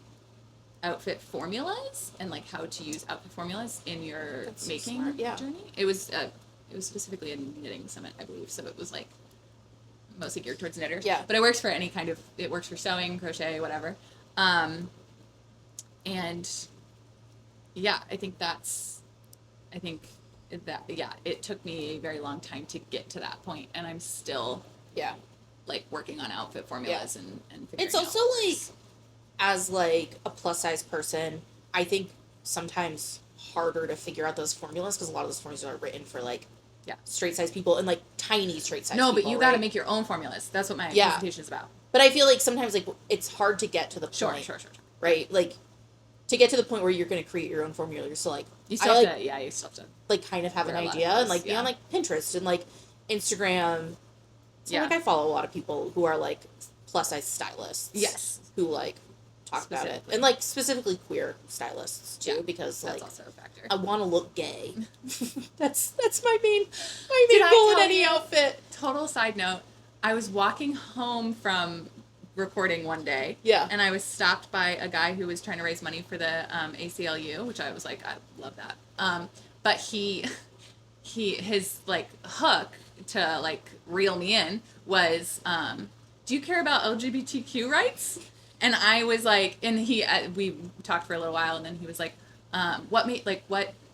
[SPEAKER 2] outfit formulas and, like, how to use outfit formulas in your making journey. It was specifically a knitting summit, I believe, so it was, like, mostly geared towards knitters.
[SPEAKER 1] Yeah.
[SPEAKER 2] But it works for it works for sewing, crochet, whatever. And yeah, I think it took me a very long time to get to that point, and I'm still like working on outfit formulas and figuring
[SPEAKER 1] it's also
[SPEAKER 2] out
[SPEAKER 1] like, as like a plus size person, I think sometimes harder to figure out those formulas because a lot of those formulas are written for like straight size people and like tiny straight size people.
[SPEAKER 2] No, but you got to make your own formulas. That's what my presentation is about.
[SPEAKER 1] But I feel like sometimes like it's hard to get to the point.
[SPEAKER 2] Sure.
[SPEAKER 1] Right? Like to get to the point where you're going to create your own formula, you're still like
[SPEAKER 2] you still have to
[SPEAKER 1] like kind of have an idea and like be on like Pinterest and like Instagram. So like I follow a lot of people who are like plus size stylists.
[SPEAKER 2] Yes.
[SPEAKER 1] Who like talk about it. And like specifically queer stylists too, because
[SPEAKER 2] that's
[SPEAKER 1] like
[SPEAKER 2] also a factor.
[SPEAKER 1] I want to look gay. that's my main goal in any outfit.
[SPEAKER 2] Total side note, I was walking home from recording one day.
[SPEAKER 1] Yeah.
[SPEAKER 2] And I was stopped by a guy who was trying to raise money for the ACLU, which I was like, I love that. But his like hook to like reel me in was, do you care about LGBTQ rights? And I was like, and we talked for a little while, and then he was like, what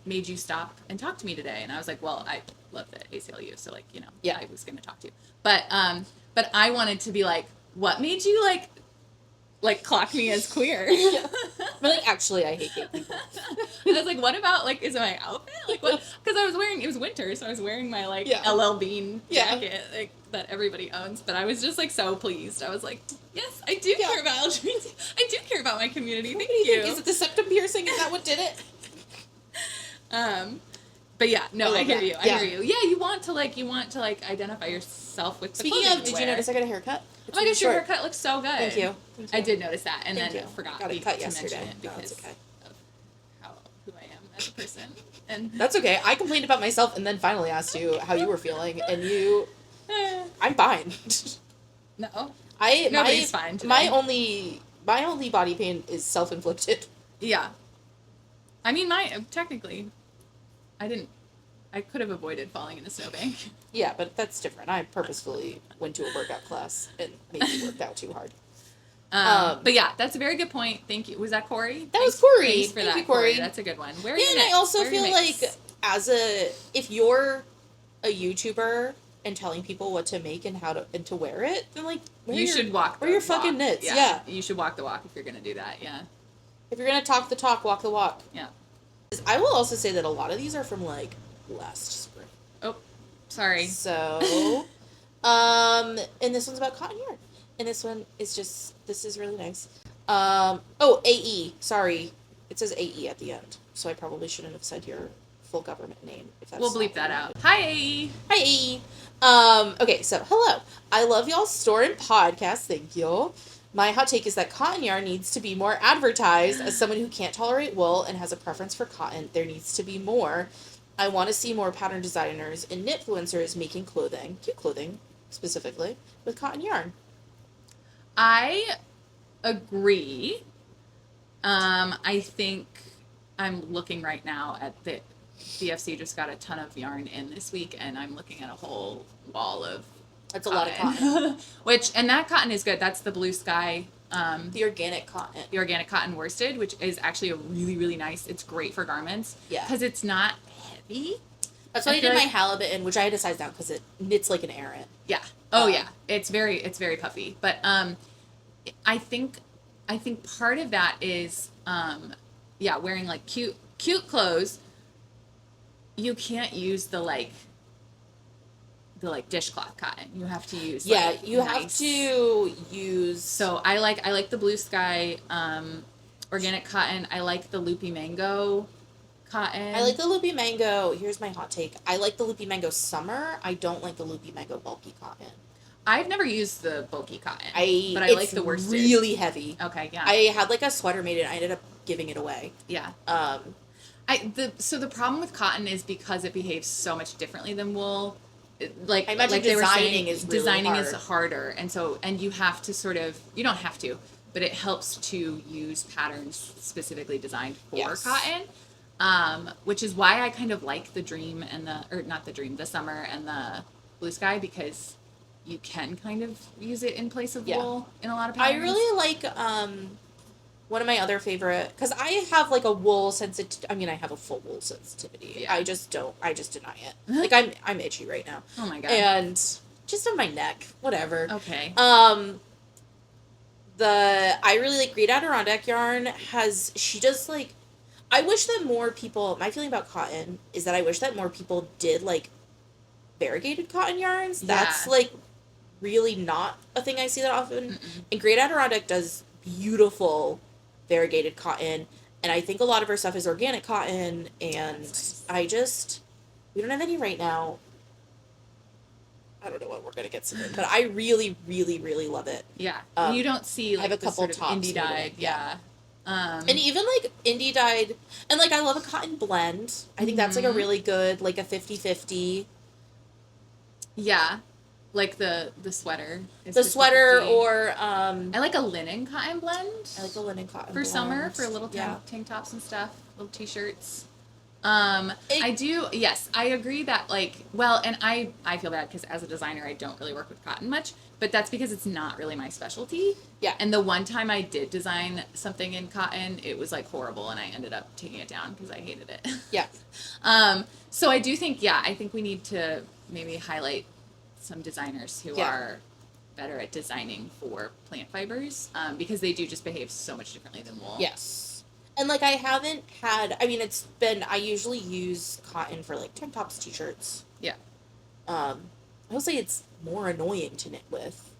[SPEAKER 2] made you stop and talk to me today? And I was like, well, I love the ACLU, so like, yeah, I was going to talk to you, but I wanted to be like, what made you like clock me as queer?
[SPEAKER 1] Yeah. But like, actually, I hate gay people.
[SPEAKER 2] I was like, what about like, is it my outfit? Like what? Because it was winter, so I was wearing my like LL Bean jacket like that everybody owns. But I was just like so pleased. I was like, yes, I do care about LGBT. I do care about my community. Thank you.
[SPEAKER 1] Is it the septum piercing? Is that what did it?
[SPEAKER 2] But yeah, no, I hear you. I hear you. Yeah, you want to identify yourself with the
[SPEAKER 1] Speaking
[SPEAKER 2] clothing
[SPEAKER 1] of,
[SPEAKER 2] you
[SPEAKER 1] did you
[SPEAKER 2] wear.
[SPEAKER 1] notice I got a haircut?
[SPEAKER 2] Oh my gosh, your haircut looks so good.
[SPEAKER 1] Thank you.
[SPEAKER 2] I did notice that, and
[SPEAKER 1] Thank
[SPEAKER 2] then
[SPEAKER 1] you.
[SPEAKER 2] forgot
[SPEAKER 1] Got it cut yesterday.
[SPEAKER 2] mention it because of who I am as a person. And
[SPEAKER 1] that's okay. I complained about myself and then finally asked you how you were feeling, and you, I'm fine.
[SPEAKER 2] No,
[SPEAKER 1] nobody's
[SPEAKER 2] fine today.
[SPEAKER 1] My only body pain is self-inflicted.
[SPEAKER 2] Yeah, I mean, technically, I could have avoided falling in a snowbank.
[SPEAKER 1] Yeah, but that's different. I purposefully went to a workout class and maybe worked out too hard.
[SPEAKER 2] But yeah, that's a very good point. Thank you. Was that Corey?
[SPEAKER 1] That was Corey.
[SPEAKER 2] Thanks for
[SPEAKER 1] Thank
[SPEAKER 2] that,
[SPEAKER 1] you, Corey.
[SPEAKER 2] That's a good one. Where are
[SPEAKER 1] yeah,
[SPEAKER 2] you
[SPEAKER 1] and
[SPEAKER 2] next?
[SPEAKER 1] I also
[SPEAKER 2] Where are
[SPEAKER 1] feel
[SPEAKER 2] you
[SPEAKER 1] like
[SPEAKER 2] next?
[SPEAKER 1] if you're a YouTuber and telling people what to make and how to wear it, then like
[SPEAKER 2] you should walk.
[SPEAKER 1] Wear your fucking knits. Yeah,
[SPEAKER 2] you should walk the walk if you're gonna do that. Yeah.
[SPEAKER 1] If you're gonna talk the talk, walk the walk.
[SPEAKER 2] Yeah.
[SPEAKER 1] I will also say that a lot of these are from like last spring.
[SPEAKER 2] Oh, sorry.
[SPEAKER 1] So, and this one's about cotton yarn, and this one is this is really nice. AE. Sorry, it says AE at the end, so I probably shouldn't have said your full government name. If that's
[SPEAKER 2] we'll bleep that out. Hi AE.
[SPEAKER 1] Hi AE. Okay, so hello. I love y'all's store and podcast. Thank you. My hot take is that cotton yarn needs to be more advertised. As someone who can't tolerate wool and has a preference for cotton, there needs to be more. I want to see more pattern designers and knitfluencers making clothing, cute clothing specifically, with cotton yarn.
[SPEAKER 2] I agree. I think I'm looking right now at the BFC just got a ton of yarn in this week, and I'm looking at a whole wall of
[SPEAKER 1] That's cotton. A lot of cotton.
[SPEAKER 2] And that cotton is good. That's the Blue Sky.
[SPEAKER 1] The organic cotton.
[SPEAKER 2] The organic cotton worsted, which is actually a really, really nice. It's great for garments. Yeah. Because it's not heavy.
[SPEAKER 1] That's what I did my halibut in, which I had to size down because it knits like an errant.
[SPEAKER 2] Yeah. Oh yeah. It's very puffy. But I think part of that is wearing like cute clothes. You can't use the dishcloth cotton. You have to use have to use. So I like the Blue Sky organic cotton. I like the Loopy Mango cotton.
[SPEAKER 1] I like the Loopy Mango. Here's my hot take. I like the Loopy Mango summer. I don't like the Loopy Mango bulky cotton.
[SPEAKER 2] I've never used the bulky cotton, but I like the worsted.
[SPEAKER 1] It's really heavy.
[SPEAKER 2] Okay, yeah.
[SPEAKER 1] I had like a sweater made and I ended up giving it away.
[SPEAKER 2] Yeah. So the problem with cotton is because it behaves so much differently than wool. I imagine designing is harder, and you have to you don't have to, but it helps to use patterns specifically designed for cotton. Which is why I kind of like the the summer and the Blue Sky, because you can kind of use it in place of wool in a lot of patterns.
[SPEAKER 1] I really like one of my other favorite, because I have like a wool sensitivity. I mean, I have a full wool sensitivity. Yeah. I just deny it. Like I'm itchy right now.
[SPEAKER 2] Oh my god.
[SPEAKER 1] And just on my neck, whatever.
[SPEAKER 2] Okay.
[SPEAKER 1] I really like Great Adirondack yarn. She does like. I wish that more people. My feeling about cotton is that I wish that more people did like variegated cotton yarns. Yeah. That's like really not a thing I see that often. Mm-mm. And Great Adirondack does beautiful variegated cotton, and I think a lot of her stuff is organic cotton, and nice. We don't have any right now. I don't know what we're gonna get some in, but I really, really, really love it.
[SPEAKER 2] Yeah, you don't see like I have a couple tops indie dyed, yeah.
[SPEAKER 1] And even like indie dyed, and like I love a cotton blend. I think that's like a really good, like a 50-50.
[SPEAKER 2] Yeah. Like the sweater.
[SPEAKER 1] The sweater, or
[SPEAKER 2] I like a linen cotton blend.
[SPEAKER 1] I like a linen cotton
[SPEAKER 2] for
[SPEAKER 1] blend.
[SPEAKER 2] Summer, for little tank tops and stuff, little t-shirts. I do. Yes, I agree that and I feel bad because as a designer, I don't really work with cotton much, but that's because it's not really my specialty.
[SPEAKER 1] Yeah.
[SPEAKER 2] And the one time I did design something in cotton, it was like horrible, and I ended up taking it down because I hated it.
[SPEAKER 1] Yeah.
[SPEAKER 2] So I do think, I think we need to maybe highlight some designers who are better at designing for plant fibers, because they do just behave so much differently than wool.
[SPEAKER 1] Yes. And, like, I usually use cotton for, like, tank tops, t-shirts.
[SPEAKER 2] Yeah.
[SPEAKER 1] I will say it's more annoying to knit with.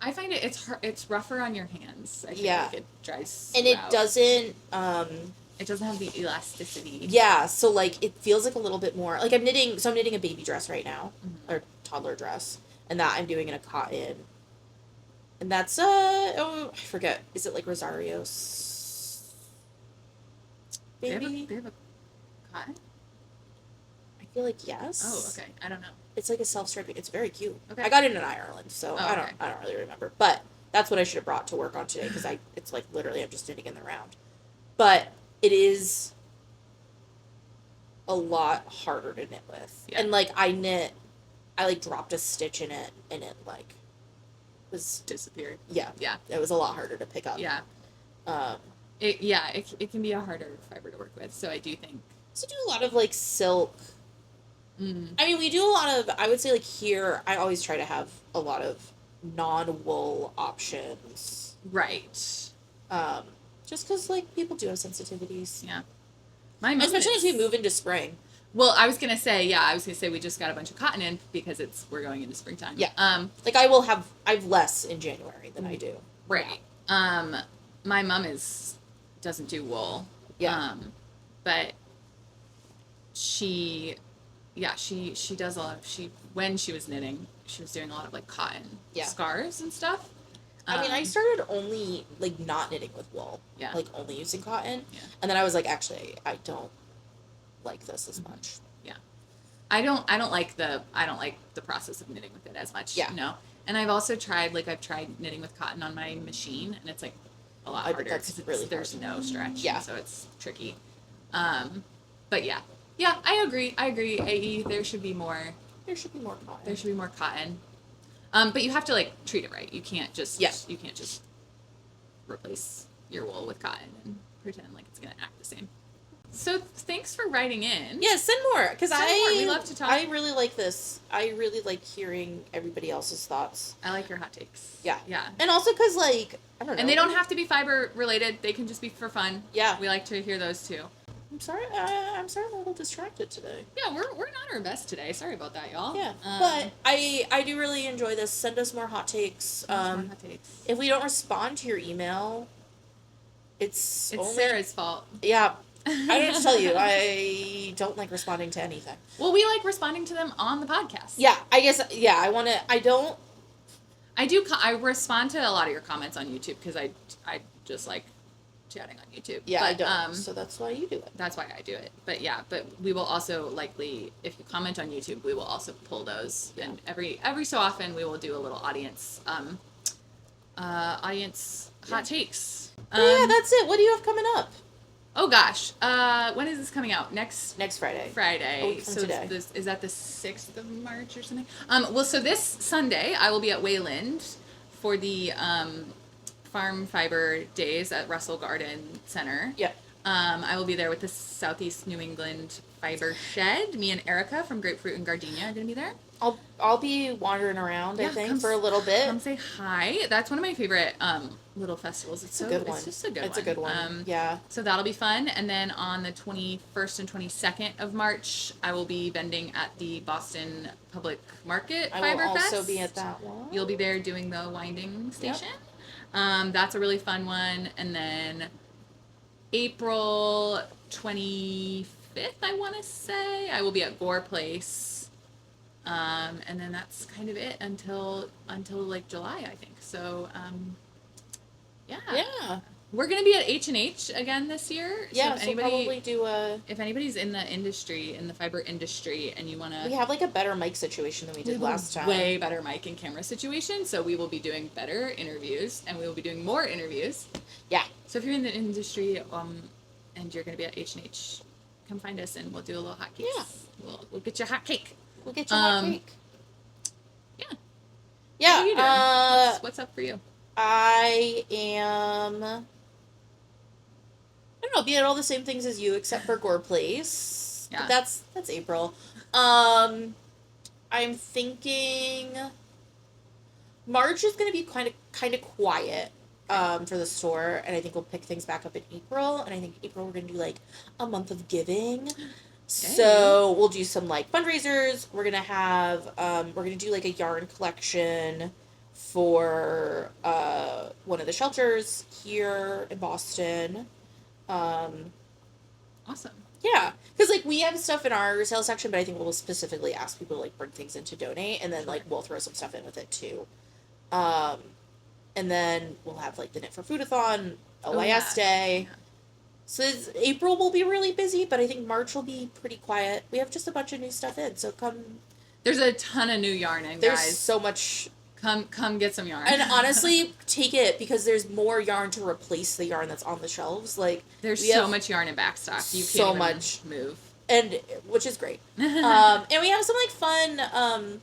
[SPEAKER 2] I find it's rougher on your hands. I feel like it dries
[SPEAKER 1] and it
[SPEAKER 2] out.
[SPEAKER 1] doesn't,
[SPEAKER 2] it doesn't have the elasticity.
[SPEAKER 1] Yeah, so, like, it feels like a little bit more, like, I'm knitting a baby dress right now, or toddler dress, and that I'm doing in a cotton. And that's, I forget, is it, like, Rosario's baby?
[SPEAKER 2] They have a cotton?
[SPEAKER 1] I feel like yes.
[SPEAKER 2] Oh, okay. I don't know.
[SPEAKER 1] It's like a self-striping. It's very cute.
[SPEAKER 2] Okay.
[SPEAKER 1] I got it in Ireland, so I
[SPEAKER 2] okay.
[SPEAKER 1] don't really remember. But that's what I should have brought to work on today because it's like literally I'm just knitting in the round. But it is a lot harder to knit with. Yeah. And like I dropped a stitch in it and it like was
[SPEAKER 2] disappeared.
[SPEAKER 1] Yeah. Yeah. It was a lot harder to pick up.
[SPEAKER 2] Yeah. It can be a harder fiber to work with. So I do think.
[SPEAKER 1] So do a lot of like silk. I mean, we do a lot of, I would say like here, I always try to have a lot of non-wool options.
[SPEAKER 2] Right.
[SPEAKER 1] Just because like people do have sensitivities.
[SPEAKER 2] Yeah.
[SPEAKER 1] Especially as we move into spring.
[SPEAKER 2] Well, I was gonna say we just got a bunch of cotton in because we're going into springtime.
[SPEAKER 1] Yeah. Like I have less in January than I do.
[SPEAKER 2] Right. Yeah. My mom doesn't do wool.
[SPEAKER 1] Yeah.
[SPEAKER 2] But she does a lot of, when she was knitting, she was doing a lot of like cotton scarves and stuff.
[SPEAKER 1] I mean, I started only like not knitting with wool.
[SPEAKER 2] Yeah.
[SPEAKER 1] Like only using cotton.
[SPEAKER 2] Yeah.
[SPEAKER 1] And then I was like, actually, I don't like this as much.
[SPEAKER 2] Yeah. I don't like the process of knitting with it as much.
[SPEAKER 1] Yeah.
[SPEAKER 2] You know? And I've also tried knitting with cotton on my machine, and it's like a lot harder because there's no stretch.
[SPEAKER 1] Yeah.
[SPEAKER 2] So it's tricky. But yeah. Yeah, I agree. AE, there should be more cotton. But you have to like treat it right. You can't just replace your wool with cotton and pretend like it's gonna act the same. So thanks for writing in.
[SPEAKER 1] Yeah, send more because
[SPEAKER 2] we love to talk.
[SPEAKER 1] I really like this. I really like hearing everybody else's thoughts.
[SPEAKER 2] I like your hot takes.
[SPEAKER 1] Yeah,
[SPEAKER 2] yeah,
[SPEAKER 1] and also because like I don't know,
[SPEAKER 2] and they don't have to be fiber related. They can just be for fun.
[SPEAKER 1] Yeah,
[SPEAKER 2] we like to hear those too.
[SPEAKER 1] I'm sorry I'm a little distracted today.
[SPEAKER 2] Yeah, we're not our best today. Sorry about that, y'all.
[SPEAKER 1] Yeah, but I do really enjoy this. Send us more hot takes. If we don't respond to your email, it's
[SPEAKER 2] Sarah's fault.
[SPEAKER 1] Yeah. I don't tell you, I don't like responding to anything.
[SPEAKER 2] Well, we like responding to them on the podcast.
[SPEAKER 1] Yeah, I guess,
[SPEAKER 2] I respond to a lot of your comments on YouTube because I just like chatting on YouTube.
[SPEAKER 1] Yeah, but, I don't, so that's why you do it.
[SPEAKER 2] That's why I do it. But yeah, we will also likely, if you comment on YouTube, we will also pull those. Yeah. And every so often we will do a little audience hot takes.
[SPEAKER 1] Yeah, that's it. What do you have coming up?
[SPEAKER 2] Oh gosh, when is this coming out? Next
[SPEAKER 1] Friday.
[SPEAKER 2] Friday.
[SPEAKER 1] A week from today.
[SPEAKER 2] Is that the 6th of March or something? Well, so this Sunday I will be at Wayland for the Farm Fiber Days at Russell Garden Center.
[SPEAKER 1] Yeah.
[SPEAKER 2] I will be there with the Southeast New England Fiber Shed. Me and Erica from Grapefruit and Gardenia are going to be there.
[SPEAKER 1] I'll be wandering around, I think, for a little bit.
[SPEAKER 2] Come say hi. That's one of my favorite little festivals. It's a good one. It's just a good one.
[SPEAKER 1] It's a good one. Yeah.
[SPEAKER 2] So that'll be fun. And then on the 21st and 22nd of March, I will be vending at the Boston Public Market Fiber Fest.
[SPEAKER 1] I will also be at that one.
[SPEAKER 2] You'll be there doing the winding station. Yep. That's a really fun one. And then April 25th, I want to say, I will be at Gore Place. And then that's kind of it until like July, I think. So, yeah. We're gonna be at H&H again this year.
[SPEAKER 1] Yeah,
[SPEAKER 2] so
[SPEAKER 1] probably do
[SPEAKER 2] if anybody's in the industry, in the fiber industry, and you wanna,
[SPEAKER 1] we have like a better mic situation than we did last time.
[SPEAKER 2] Way better mic and camera situation. So we will be doing better interviews, and we will be doing more interviews.
[SPEAKER 1] Yeah.
[SPEAKER 2] So if you're in the industry, and you're gonna be at H&H, come find us and we'll do a little hot cake.
[SPEAKER 1] Yeah.
[SPEAKER 2] We'll get you a hot cake.
[SPEAKER 1] We'll get you a hot cake.
[SPEAKER 2] Yeah.
[SPEAKER 1] Yeah.
[SPEAKER 2] What are you doing? What's up for you?
[SPEAKER 1] I am, I don't know, being at all the same things as you except for Gore Place.
[SPEAKER 2] Yeah.
[SPEAKER 1] But that's April. I'm thinking March is going to be kind of quiet for the store, and I think we'll pick things back up in April, and I think April we're going to do like a month of giving. So we'll do some like fundraisers. We're going to have we're going to do like a yarn collection for one of the shelters here in Boston.
[SPEAKER 2] Awesome.
[SPEAKER 1] Yeah, because like we have stuff in our sales section, but I think we'll specifically ask people to like bring things in to donate, and then like we'll throw some stuff in with it too. And then we'll have like the Knit for Foodathon, LYS Day. Yeah. So April will be really busy, but I think March will be pretty quiet. We have just a bunch of new stuff in, so come.
[SPEAKER 2] There's a ton of new yarn in, guys.
[SPEAKER 1] There's so much.
[SPEAKER 2] Come get some yarn.
[SPEAKER 1] And honestly, take it, because there's more yarn to replace the yarn that's on the shelves. Like
[SPEAKER 2] there's so much yarn in backstock. You can't even move.
[SPEAKER 1] And which is great. And we have some like fun.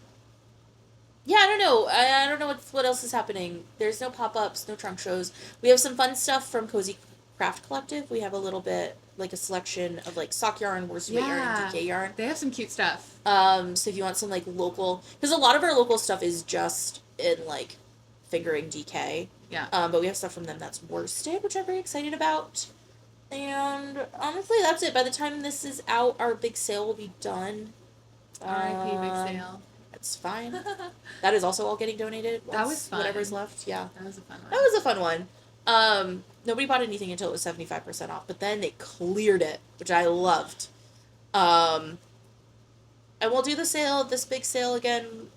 [SPEAKER 1] Yeah, I don't know. I don't know what else is happening. There's no pop-ups, no trunk shows. We have some fun stuff from Cozy Craft Collective. We have a little bit, like a selection of like sock yarn, worsted weight yarn, and DK yarn.
[SPEAKER 2] They have some cute stuff.
[SPEAKER 1] So if you want some like local, because a lot of our local stuff is just in like fingering DK.
[SPEAKER 2] Yeah.
[SPEAKER 1] But we have stuff from them that's worsted, which I'm very excited about. And honestly, that's it. By the time this is out, our big sale will be done.
[SPEAKER 2] R.I.P. Big sale.
[SPEAKER 1] That's fine. That is also all getting donated.
[SPEAKER 2] That was fun.
[SPEAKER 1] Whatever's left, yeah.
[SPEAKER 2] That was a fun one.
[SPEAKER 1] That was a fun one. Nobody bought anything until it was 75% off, but then they cleared it, which I loved. And we'll do this big sale again,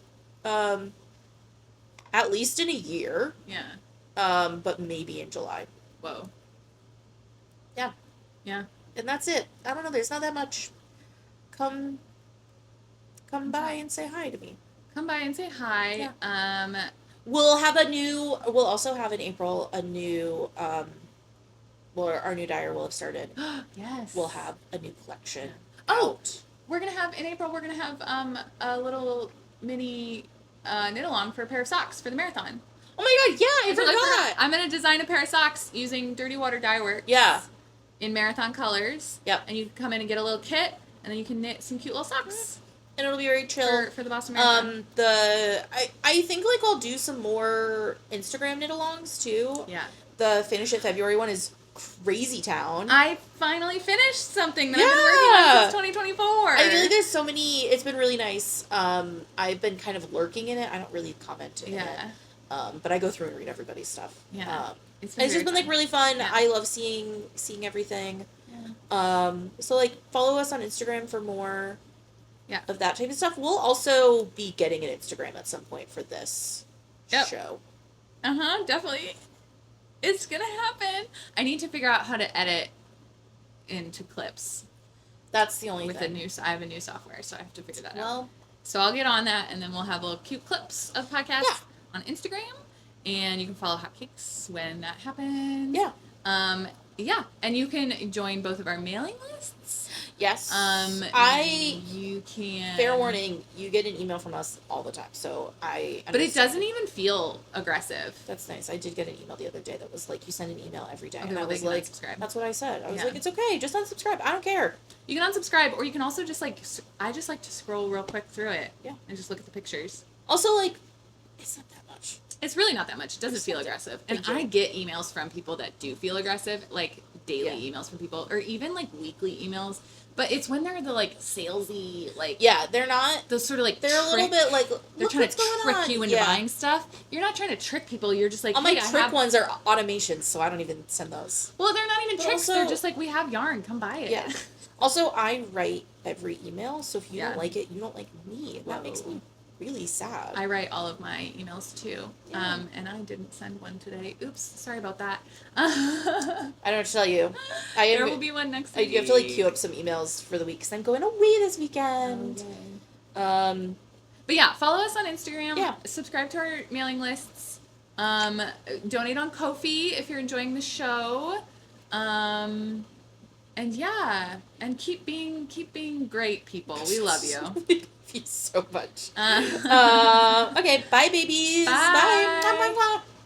[SPEAKER 1] at least in a year.
[SPEAKER 2] Yeah.
[SPEAKER 1] But maybe in July.
[SPEAKER 2] Whoa.
[SPEAKER 1] Yeah.
[SPEAKER 2] Yeah.
[SPEAKER 1] And that's it. I don't know, there's not that much. Come by and say hi to me.
[SPEAKER 2] Come by and say hi. Yeah.
[SPEAKER 1] We'll also have in April a new, our new dyer will have started.
[SPEAKER 2] Yes.
[SPEAKER 1] We'll have a new collection.
[SPEAKER 2] Oh, in April, we're going to have a little mini knit-along for a pair of socks for the marathon.
[SPEAKER 1] Oh my god, yeah, I forgot.
[SPEAKER 2] I'm going to design a pair of socks using Dirty Water Dye Works.
[SPEAKER 1] Yeah.
[SPEAKER 2] In marathon colors.
[SPEAKER 1] Yep.
[SPEAKER 2] And you can come in and get a little kit, and then you can knit some cute little socks.
[SPEAKER 1] And it'll be very chill.
[SPEAKER 2] For the Boston Marathon.
[SPEAKER 1] I think like I'll do some more Instagram knit-alongs too.
[SPEAKER 2] Yeah.
[SPEAKER 1] The Finish It February one is Crazy Town.
[SPEAKER 2] I finally finished something that I've been working on since 2024.
[SPEAKER 1] I feel like there's so many, it's been really nice. I've been kind of lurking in it. I don't really comment in it. But I go through and read everybody's stuff.
[SPEAKER 2] Yeah.
[SPEAKER 1] It's just been like really fun.
[SPEAKER 2] Yeah.
[SPEAKER 1] I love seeing everything. Yeah. So like follow us on Instagram for more of that type of stuff. We'll also be getting an Instagram at some point for this show.
[SPEAKER 2] Definitely. It's gonna happen. I need to figure out how to edit into clips.
[SPEAKER 1] That's the only thing.
[SPEAKER 2] I have a new software, so I have to figure that out. So I'll get on that, and then we'll have little cute clips of podcasts on Instagram, and you can follow Hotcakes when that happens.
[SPEAKER 1] Yeah.
[SPEAKER 2] Yeah, and you can join both of our mailing lists.
[SPEAKER 1] Yes.
[SPEAKER 2] You can.
[SPEAKER 1] Fair warning, you get an email from us all the time, so I understand.
[SPEAKER 2] But it doesn't even feel aggressive.
[SPEAKER 1] That's nice. I did get an email the other day that was like, you send an email every day.
[SPEAKER 2] Okay,
[SPEAKER 1] and I was like,
[SPEAKER 2] unsubscribe.
[SPEAKER 1] That's what I said. I was like, it's okay, just unsubscribe. I don't care.
[SPEAKER 2] You can unsubscribe, or you can also just like, I just like to scroll real quick through it.
[SPEAKER 1] Yeah.
[SPEAKER 2] And just look at the pictures.
[SPEAKER 1] Also, like, it's not that much.
[SPEAKER 2] It's really not that much. It doesn't feel aggressive. And I get emails from people that do feel aggressive, like daily emails from people, or even like weekly emails. But it's when they're the like salesy, like
[SPEAKER 1] they're not
[SPEAKER 2] those sort of like
[SPEAKER 1] they're a little bit like
[SPEAKER 2] they're trying to trick you into buying stuff. You're not trying to trick people. You're just like
[SPEAKER 1] all my trick ones are automations, so I don't even send those.
[SPEAKER 2] Well, they're not even tricks. They're just like, we have yarn. Come buy it.
[SPEAKER 1] Yeah. Also, I write every email, so if you don't like it, you don't like me. That makes me really sad.
[SPEAKER 2] I write all of my emails too. Yeah. And I didn't send one today. Oops, sorry about that.
[SPEAKER 1] I don't know what to tell you.
[SPEAKER 2] There will be one next week.
[SPEAKER 1] You have to like queue up some emails for the week because I'm going away this weekend.
[SPEAKER 2] Okay. But yeah, follow us on Instagram.
[SPEAKER 1] Yeah.
[SPEAKER 2] Subscribe to our mailing lists. Donate on Ko-fi if you're enjoying the show. And yeah, and keep being great people. We love you.
[SPEAKER 1] Love you so much.
[SPEAKER 2] Uh,
[SPEAKER 1] Okay, bye, babies.
[SPEAKER 2] Bye.
[SPEAKER 1] Bye. Mwah, mwah, mwah.